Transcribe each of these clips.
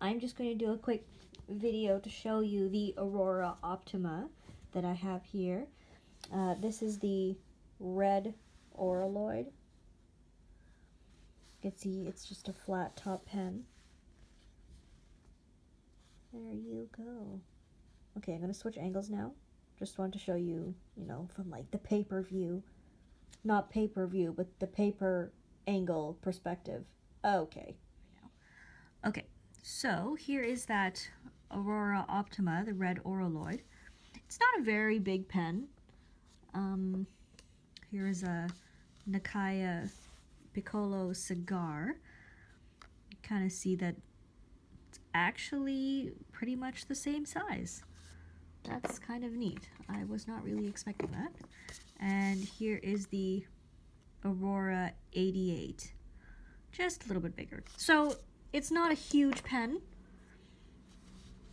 I'm just going to do a quick video to show you the Aurora Optima that I have here. This is the red Auroloide. You can see it's just a flat top pen. There you go. Okay, I'm going to switch angles now. Just wanted to show you, you know, from like the paper view. Not pay-per-view, but the paper angle perspective. Okay. Okay, so here is that Aurora Optima, the red Auroloide. It's not a very big pen. Here is a Nakaya Piccolo cigar. You kind of see that it's actually pretty much the same size. That's kind of neat. I was not really expecting that. And here is the Aurora 88. Just a little bit bigger. So it's not a huge pen,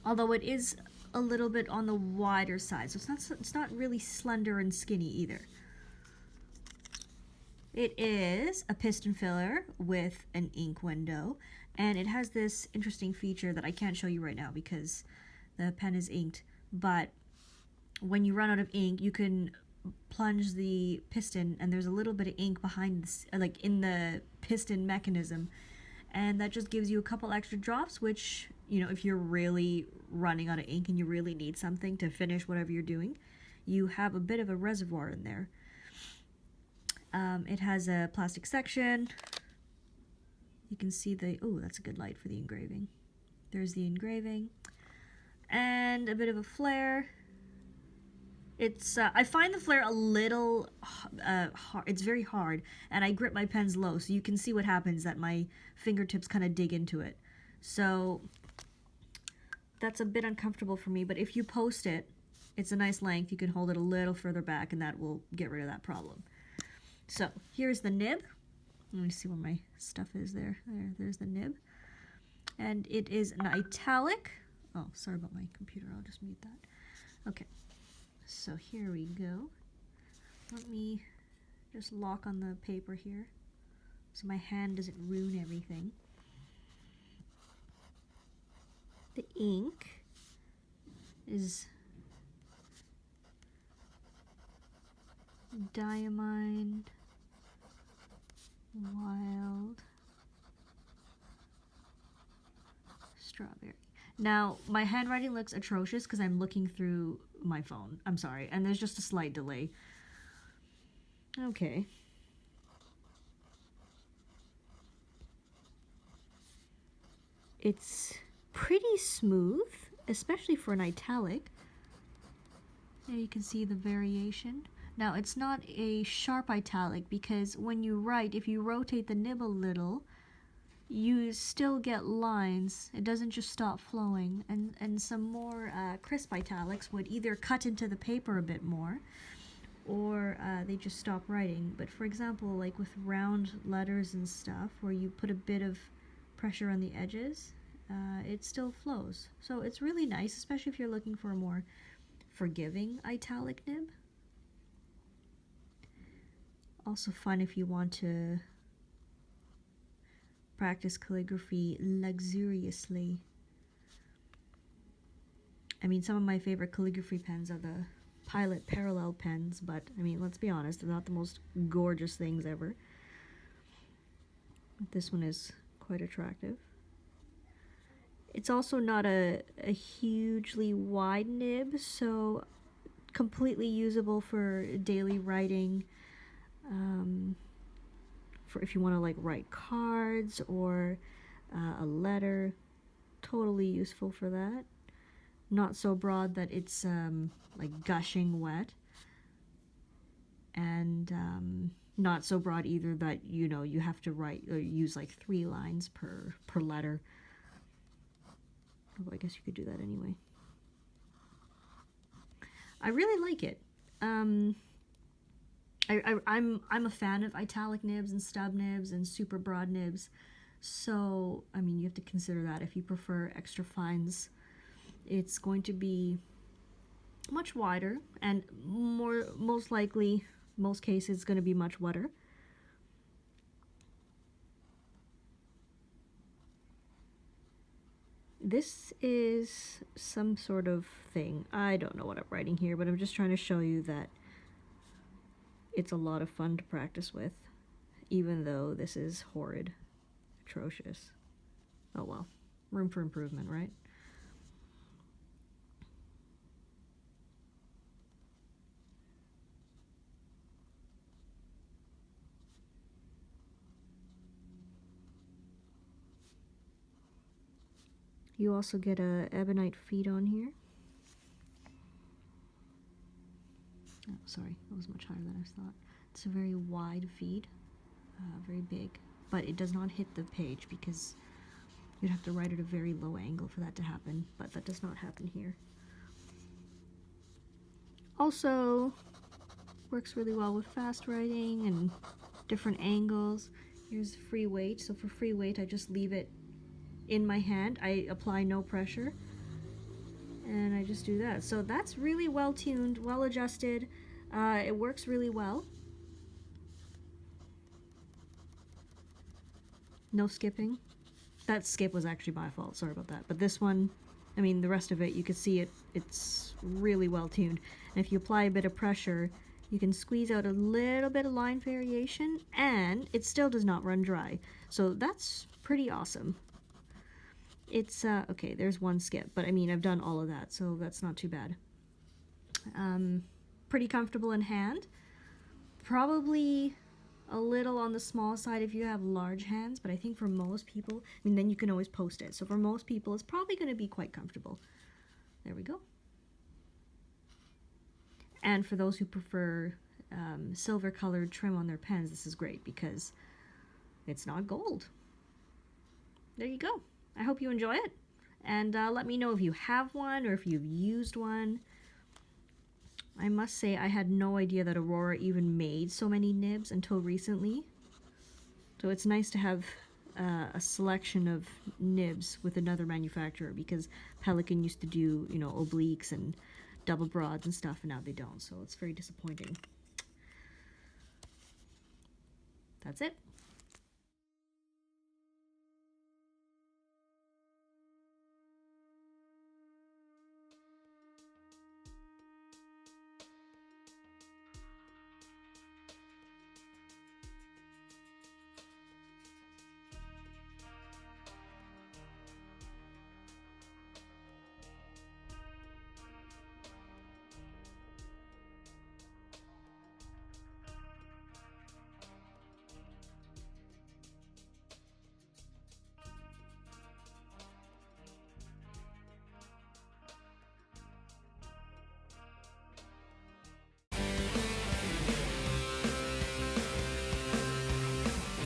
although it is a little bit on the wider side. So it's not really slender and skinny either. It is a piston filler with an ink window, and it has this interesting feature that I can't show you right now because the pen is inked, but when you run out of ink, you can plunge the piston, and there's a little bit of ink behind this, like in the piston mechanism, and that just gives you a couple extra drops, which, you know, if you're really running out of ink and you really need something to finish whatever you're doing, you have a bit of a reservoir in there. It has a plastic section. You can see the, oh, that's a good light for the engraving. There's the engraving. And a bit of a flare. It's, I find the flare a little hard. It's very hard, and I grip my pens low, so you can see what happens, that my fingertips kind of dig into it. So that's a bit uncomfortable for me, but if you post it, it's a nice length. You can hold it a little further back, and that will get rid of that problem. So here's the nib. Let me see where my stuff is there. There's the nib. And it is an italic. Oh, sorry about my computer. I'll just mute that. Okay. So here we go. Let me just lock on the paper here so my hand doesn't ruin everything. The ink is Diamond Wild Strawberry. Now, my handwriting looks atrocious because I'm looking through my phone. I'm sorry, and there's just a slight delay. Okay. It's pretty smooth, especially for an italic. There you can see the variation. Now, it's not a sharp italic because when you write, if you rotate the nib a little, you still get lines. It doesn't just stop flowing. And some more crisp italics would either cut into the paper a bit more, or they just stop writing. But for example, like with round letters and stuff, where you put a bit of pressure on the edges, it still flows. So it's really nice, especially if you're looking for a more forgiving italic nib. Also fun if you want to practice calligraphy luxuriously. I mean, some of my favorite calligraphy pens are the Pilot Parallel pens, but I mean, let's be honest, they're not the most gorgeous things ever. This one is quite attractive. It's also not a hugely wide nib, so completely usable for daily writing. For if you want to like write cards or a letter, totally useful for that. Not so broad that it's like gushing wet, and not so broad either that, you know, you have to write or use like 3 lines per letter. Although I guess you could do that anyway. I really like it. I'm a fan of italic nibs and stub nibs and super broad nibs, so I mean, you have to consider that. If you prefer extra fines, it's going to be much wider, and most likely, most cases, it's going to be much wetter. This is some sort of thing. I don't know what I'm writing here, but I'm just trying to show you that it's a lot of fun to practice with, even though this is horrid, atrocious. Oh well, room for improvement, right? You also get a ebonite feet on here. Oh, sorry, that was much higher than I thought. It's a very wide feed, very big, but it does not hit the page because you'd have to write at a very low angle for that to happen, but that does not happen here. Also, works really well with fast writing and different angles. Here's free weight, so for free weight I just leave it in my hand. I apply no pressure, and I just do that. So that's really well tuned, well adjusted. It works really well. No skipping. That skip was actually my fault, sorry about that. But this one, I mean, the rest of it, you can see it's really well tuned. And if you apply a bit of pressure, you can squeeze out a little bit of line variation, and it still does not run dry. So that's pretty awesome. It's, okay, there's one skip, but I mean, I've done all of that, so that's not too bad. Pretty comfortable in hand. Probably a little on the small side if you have large hands, but I think for most people, I mean, then you can always post it. So for most people, it's probably going to be quite comfortable. There we go. And for those who prefer silver colored trim on their pens, this is great because it's not gold. There you go. I hope you enjoy it, and let me know if you have one or if you've used one. I must say I had no idea that Aurora even made so many nibs until recently. So it's nice to have a selection of nibs with another manufacturer, because Pelikan used to do, you know, obliques and double broads and stuff, and now they don't. So it's very disappointing. That's it.